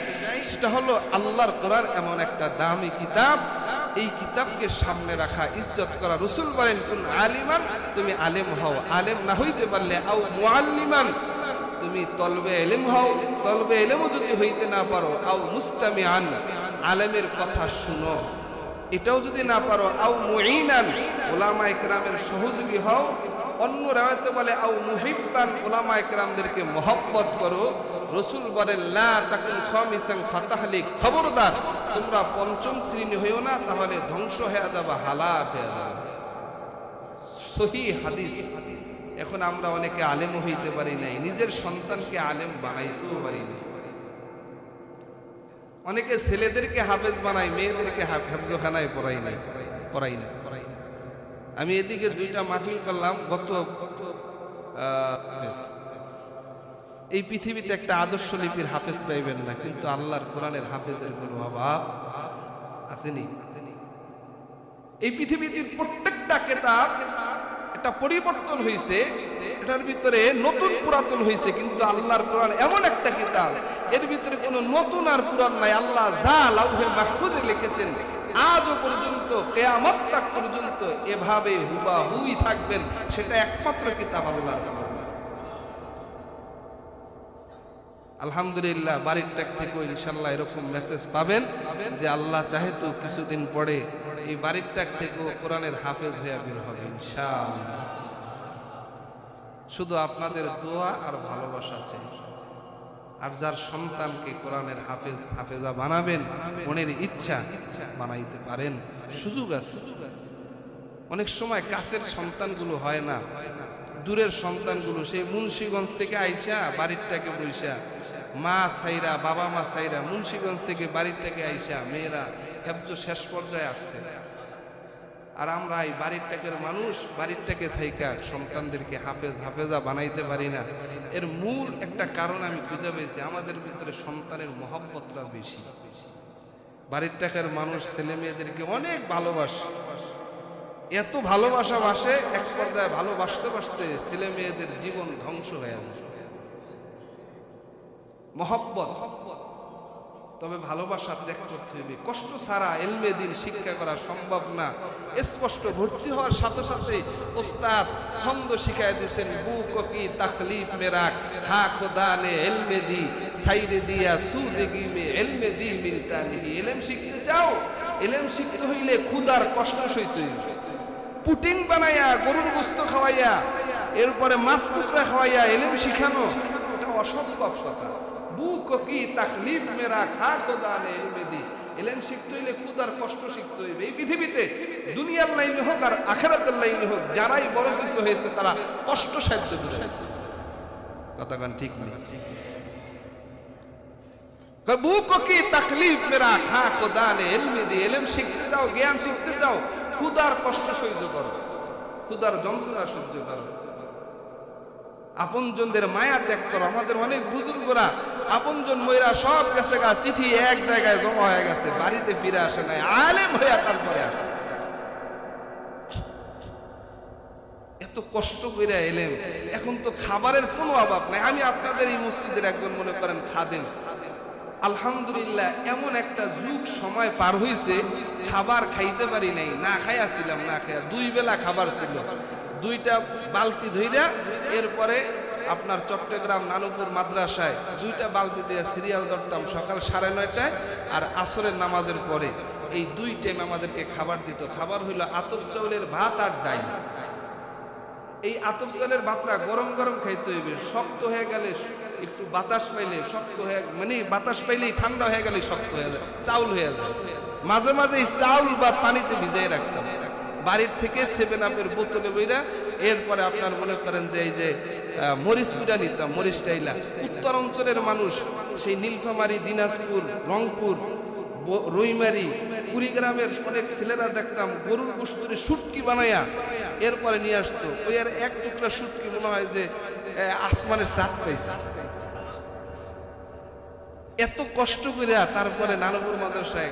সেটা হলো আল্লাহর কোরআন এমন একটা দামি কিতাব, এই কিতাবকে সামনে রাখা, ইজ্জত করা। রাসূল বলেন কুন আলিমান, তুমি আলেম হও, আলেম না হইতে পারলে আও মুআল্লিমান, তুমি তলবে ইলম হও, তলবে ইলমও যদি হইতে না পারো, আও মুস্তামিআন, আলেমের কথা শুনো, এটাও যদি না পারো, আও মুঈনান, উলামায়ে কেরামের সহযোগী হও। অন্য রাওয়াতে বলে আও মুহিব্বান, উলামায়ে কেরামদেরকে মহব্বত করো। রাসূল বলেন লা তাকুন খামিসান ফাতাহলিক, খবরদার তোমরা পঞ্চম শ্রেণী হইও না, তাহলে ধ্বংস হয়ে যাবে, হালাক হয়ে যাবে। সহিহ হাদিস। এখন আমরা অনেকে আলেম হইতে পারি নাই, নিজের সন্তানকে আলেম বানাইতেও পারি নাই। অনেকে ছেলেদেরকে হাফেজ বানায়, মেয়েদেরকে হেফজখানায় পড়াই না। আমি এদিকে 2টা মাহফিল করলাম গত এই পৃথিবীতে একটা আদর্শ লিপির হাফেজ পাইবেন না, কিন্তু আল্লাহর কোরআনের হাফেজের কোনো অভাব আসেনি। এই পৃথিবীতে প্রত্যেকটা কিতাব একটা পরিবর্তন হয়েছে, এটার ভিতরে নতুন পুরাতন হয়েছে, কিন্তু আল্লাহর কোরআন এমন একটা কিতাব, এর ভিতরে কোনো নতুন আর পুরান নাই। আল্লাহ যা লাউহে মাহফুজে লিখেছেন আজও পর্যন্ত, কিয়ামত তাক পর্যন্ত এভাবে হুবাহুই থাকবেন, সেটা একমাত্র কিতাব আল্লাহর কোরআন। আলহামদুলিল্লাহ, বাড়ির ট্যাগ থেকে ইনশাআল্লাহ এরকম মেসেজ পাবেন যে আল্লাহ চাহে তো কিছুদিন পরে এই বাড়ির ট্যাগ থেকে কোরআনের হাফেজ হয়ে বের হবে ইনশাআল্লাহ। শুধু আপনাদের দোয়া আর ভালোবাসা চাই। আর যার সন্তানকে কোরআনের হাফেজা বানাবেন, মনের ইচ্ছা বানাইতে পারেন, সুযোগ আছে। অনেক সময় কাছের সন্তানগুলো হয় না, দূরের সন্তানগুলো, সেই মুন্সিগঞ্জ থেকে আইসা বাড়িরটাকে বইসা, মা সাইরা, বাবা মা সাইরা, মুন্সিগঞ্জ থেকে বাড়িরটাকে আইসা মেয়েরা হেফজ শেষ পর্যায়ে আসছে। আর আমরা এই বাড়িরটাকের মানুষ, বাড়িরটাকে থাইকা সন্তানদেরকে হাফেজা বানাইতে পারি না। এর মূল একটা কারণ আমি খুঁজে পেয়েছি, আমাদের ভিতরে সন্তানের মহব্বতটা বেশি। বাড়িরটাকের মানুষ ছেলে মেয়েদেরকে অনেক ভালোবাসে, এত ভালোবাসা বাসে, এক পর্যায়ে ভালোবাসতে বাসতে ছেলে মেয়েদের জীবন ধ্বংস হয়ে যায়। মহব্বত, তবে ভালোবাসা ত্যাগ করতে হবে। কষ্ট ছাড়া এলমে দিন শিক্ষা করা সম্ভব না। স্পষ্ট ভর্তি হওয়ার সাথে সাথে ওস্তাদ ছন্দ শিখাই দিয়েছেন, বু কি তাকলিফ মেরাক হা খোদা নে এলমে দি সাইরে দিয়া সুদেগি মে এলমে দি মিলতা নেহি। এলেম শিখতে চাও, এলেম শিখতে হইলে খুদার কষ্ট সইতে হইবে। পুটিং বানাইয়া গরুর গোশত খাওয়াইয়া এরপরে মাছ কুকরা খাওয়াইয়া এলেম শিখানো, এটা অসম্ভব কথা। বুক কি তাকলিফ মেরা খা খোদা নে এলমে দি। এলেম শিখতে হইলে খুদার কষ্ট শিখতে হইবে। এই পৃথিবীতে দুনিয়ার লাইনে হোক আর আখিরাতের লাইনে হোক, যারাই বড় কিছু হয়েছে তারা কষ্ট সাধ্য করে হয়েছে। কথা গান ঠিক নেই। বুক কি তাকলিফ মেরা খা খোদা নে এলমে দি। এলেম শিখতে চাও, জ্ঞান শিখতে চাও, খুদার কষ্ট সহ্য করো, খুদার যন্ত্রণা সহ্য করো, আপনজনদের মায়া ত্যাগ করো। আমাদের অনেক বুজুর্গরা আপনজন ময়রা সব গেছে গা, চিঠি এক জায়গায় জমা হয়ে গেছে, বাড়িতে ফিরে আসে নাই, আলেম হইয়া তারপরে আসছে। এত কষ্ট করে এলেম। এখন তো খাবারের কোনো অভাব নাই। আমি আপনাদের এই মসজিদের একজন মনে করেন খাদেম, আলহামদুলিল্লাহ এমন একটা যুগ সময় পার হইছে খাবার খাইতে পারি নাই, না খাইয়াছিলাম, না খাইয়া 2 বেলা খাবার ছিল। 2টা বালতি ধইরা এরপরে আপনার চট্টগ্রাম নানুপুর মাদ্রাসায় 2টা বালতি দিয়ে সিরিয়াল ধরতাম সকাল 9:30টায় আর আসরের নামাজের পরে। এই 2 টাইম আমাদেরকে খাবার দিত। খাবার হইল আতপ চাউলের ভাত আর ডাল। এই আতপ চাউলের ভাতটা গরম গরম খাইতে হইবে, শক্ত হয়ে গেলে একটু বাতাস পাইলে শক্ত হয়ে, মানে বাতাস পাইলেই ঠান্ডা হয়ে গেলে শক্ত হয়ে যায়, চাউল হয়ে যায়। মাঝে মাঝে এই চাউল বা পানিতে ভিজিয়ে রাখতাম, বাড়ির থেকে 7 আপের বোতলে বইরা। এরপরে আপনার মনে করেন যে এই যে মরিচ পুরা নিতাম, মরিচ টাইলা। উত্তর অঞ্চলের মানুষ সেই নীলফামারী, দিনাজপুর, রংপুর, রইমারি, কুড়িগ্রামের অনেক ছেলেরা দেখতাম গরুর গোশতের শুটকি বানাইয়া এরপরে নিয়ে আসতো। ওই আর এক টুকরা শুটকি মনে হয় যে আসমানের চাঁদ পাইছে। এত কষ্ট করে তারপরে নানুপুর মাদ্রাসায়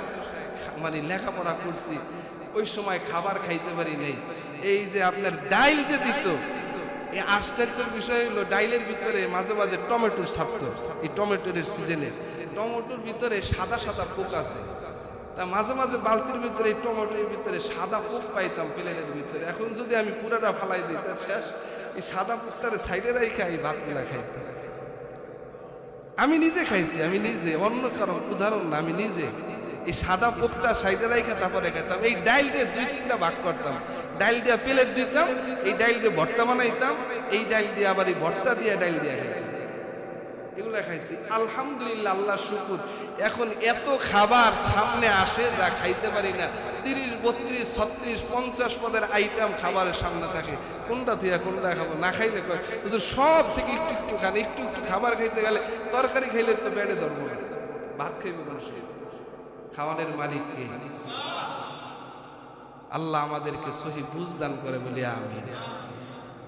মানে লেখাপড়া করছি, ওই সময় খাবার খাইতে পারি নাই। এই যে আপনার ডাইল যে দিত, এই আশ্চর্যের বিষয় হলো ডাইলের ভিতরে মাঝে মাঝে টমেটো ছাপতো। এই টমেটোর সিজনে টমেটোর ভিতরে সাদা সাদা পোক আছে, তা মাঝে মাঝে বালতির ভিতরে এই টমেটোর ভিতরে সাদা পোক পাইতাম প্লেনের ভিতরে। এখন যদি আমি পুরাটা ফালাই দিই তার শেষ। এই সাদা পোকটারে সাইডে রাখে আমি ভাতগুলা খাইতাম। আমি নিজে খাইছি, আমি নিজে, অন্য কারণ উদাহরণ না, আমি নিজে এই সাদা পোকটা সাইডে রাখা তারপরে খাইতাম। এই ডাইল দিয়ে 2-3টা ভাগ করতাম, ডাইল দিয়ে প্লেট দিতাম, এই ডাইল দিয়ে ভর্তা বানাইতাম, এই ডাইল দিয়ে আবার এই ভর্তা দিয়ে ডাইল দিয়ে খাইতাম। এগুলা খাইছি আলহামদুলিল্লাহ, আল্লাহ শুকুর। এখন এত খাবার সামনে আসে যা খাইতে পারি না। 30, 32, 36, 50 পদের আইটেম খাবারের সামনে থাকে, কোনটা থেকে কোনটা খাবো। না খাইলে সব থেকে একটু একটু খান, একটু একটু খাবার খাইতে গেলে তরকারি খাইলে তো পেটে ধরবো, ভাত খাইবে বসে। খাওয়ানোর মালিক কে? আল্লাহ আমাদেরকে সহি বুঝ দান করে বলি আমিন।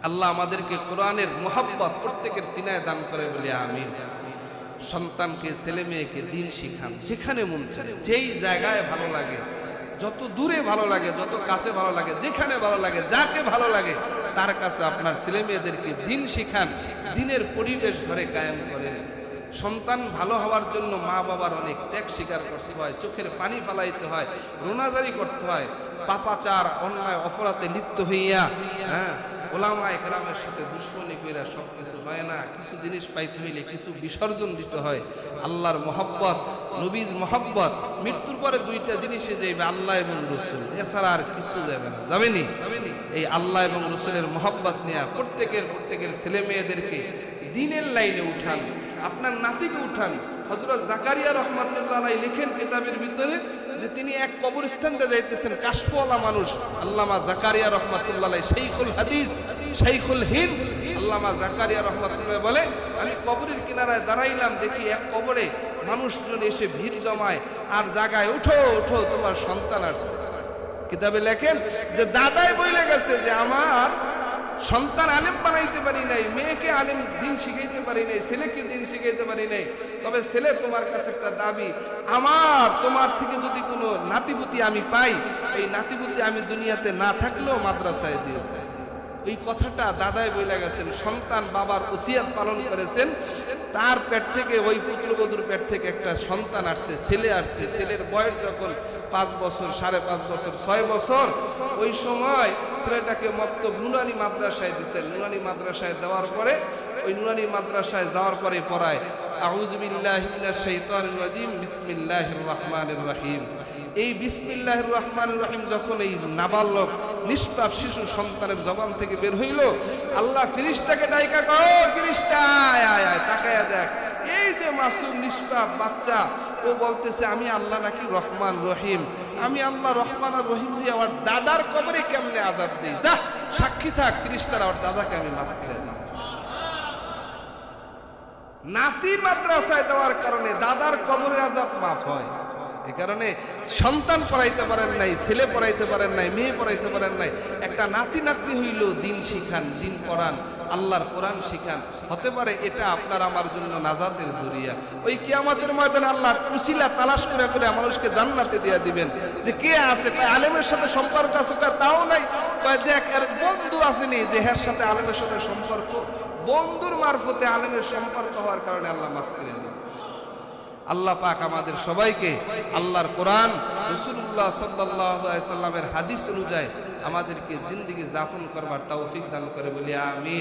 আল্লাহ আমাদেরকে কোরআনের মোহাব্বত প্রত্যেকের সিনায় দান করে বলি আমিন। সন্তানকে, ছেলে মেয়েকে দিন শিখান, যেখানে মন চায়, যেই জায়গায় ভালো লাগে, যত দূরে ভালো লাগে, যত কাছে ভালো লাগে, যেখানে ভালো লাগে, যাকে ভালো লাগে তার কাছে আপনার ছেলে মেয়েদেরকে দিন শিখান। দিনের পরিবেশ ঘরে কায়েম করেন। সন্তান ভালো হওয়ার জন্য মা বাবার অনেক ত্যাগ স্বীকার করতে হয়, চোখের পানি ফালাইতে হয়, রোনাজারি করতে হয়, পাপাচার অন্যায় অপরাধে লিপ্ত হইয়া ওলামায়ে কেরামের সাথে দুশ্মনী কইরা সবকিছু হয় না। কিছু জিনিস পাইতে হইলে কিছু বিসর্জন দিতে হয়। আল্লাহর মহব্বত, নবীর মহব্বত, মৃত্যুর পরে 2টা জিনিসে যাইবে, আল্লাহ এবং রসুল, এছাড়া আর কিছু যাবে না। যাবেনি? এই আল্লাহ এবং রসুলের মহব্বত নিয়ে প্রত্যেকের ছেলে মেয়েদেরকে দিনের লাইনে উঠান, আপনার নাতিকে উঠান। হযরত জাকারিয়া রাহমাতুল্লাহ আলাইহি লিখেন কিতাবের ভিতরে যে তিনি এক কবরস্থানে যাইতেছেন, কাশফওয়ালা মানুষ আল্লামা জাকারিয়া রাহমাতুল্লাহ আলাইহি, শাইখুল হাদিস, শাইখুল হিন্দ আল্লামা জাকারিয়া রাহমাতুল্লাহ বলে, আমি কবরের কিনারায় দাঁড়াইলাম, দেখি এক কবরে মানুষজন এসে ভিড় জমায় আর জায়গায়, উঠো উঠো তোমার সন্তান আসছে। কিতাবে লেখেন যে দাদাই বলে গেছে যে আমার সন্তান আলেম বানাইতে পারি নাই, মেয়েকে আলেম দিন শিখাইতে পারি নাই, ছেলেকে দিন শিখাইতে পারি নাই। তবে ছেলে তোমার কাছে একটা দাবি, তোমার থেকে যদি কোনো নাতিপুতি আমি পাই, এই নাতিপুতি আমি দুনিয়াতে না থাকলেও মাদ্রাসায় দিয়েছে। ওই কথাটা দাদাই বলে গেছেন, সন্তান বাবার ওসিয়াত পালন করেছেন। তার পেট থেকে, ওই পুত্রবধূর পেট থেকে একটা সন্তান আসছে, ছেলে আসছে। ছেলের বয়স যখন 5 বছর, 5.5 বছর, 6 বছর, ওই সময় ছেলেটাকে মক্তব নুরানি মাদ্রাসায় দিচ্ছেন। নুরানি মাদ্রাসায় দেওয়ার পরে, ওই নুরানি মাদ্রাসায় যাওয়ার পরে পড়ায় আউযু বিল্লাহি মিনাশ শাইতানির রাজিম বিসমিল্লাহির রহমানির রহিম। এই বিসমিল্লাহির রহমানির রহিম যখন এই নাবালক নিষ্পাপ শিশু সন্তানের জবান থেকে বের হইল, আল্লাহ ফেরেশতাকে ডাইকা কও, ফেরেশতা আয় আয় আয়, তাকায়া দেখ, এই যে মাসুম নিষ্পাপ বাচ্চা, ও বলতেছে আমি আল্লাহ নাকি রহমান রহিম, আমি আল্লাহ রহমান আর রহিম হয়ে আমার দাদার কবরে কেমনে আযাব দেই, যা সাক্ষী থাক, ফেরেশতারা ওর দাদাকে আমি মাফ করে দিই। নাতি মাদ্রাসায় দেওয়ার কারণে দাদার কবরের আযাব মাফ হয়। এ কারণে সন্তান পড়াইতে পারেন নাই, ছেলে পড়াইতে পারেন নাই, মেয়ে পড়াইতে পারেন নাই, একটা নাতি নাতনি হইল দিন শিখান, দিন পড়ান, আল্লাহর কোরআন শিখান। হতে পারে এটা আপনার আমার জন্য নাজাতের জরিয়া। ওই কিয়ামতের ময়দানে আল্লাহর উসিলা তালাশ করে করে মানুষকে জান্নাতে দিয়ে দিবেন। যে কে আছে, তাই আলেমের সাথে সম্পর্ক আছে, তাও নাই, দেখ এর বন্ধু আসেনি যে এর সাথে আলেমের সাথে সম্পর্ক, বন্ধুর মারফতে আলেমের সম্পর্ক হওয়ার কারণে আল্লাহ মাফ করে দিন। আল্লাহ পাক আমাদের সবাইকে আল্লাহর কোরআন, রাসূলুল্লাহ সাল্লাল্লাহু আলাইহি সাল্লামের হাদিস অনুযায়ী আমাদেরকে জিন্দেগি যাপন করবার তৌফিক দান করে বলি আমিন।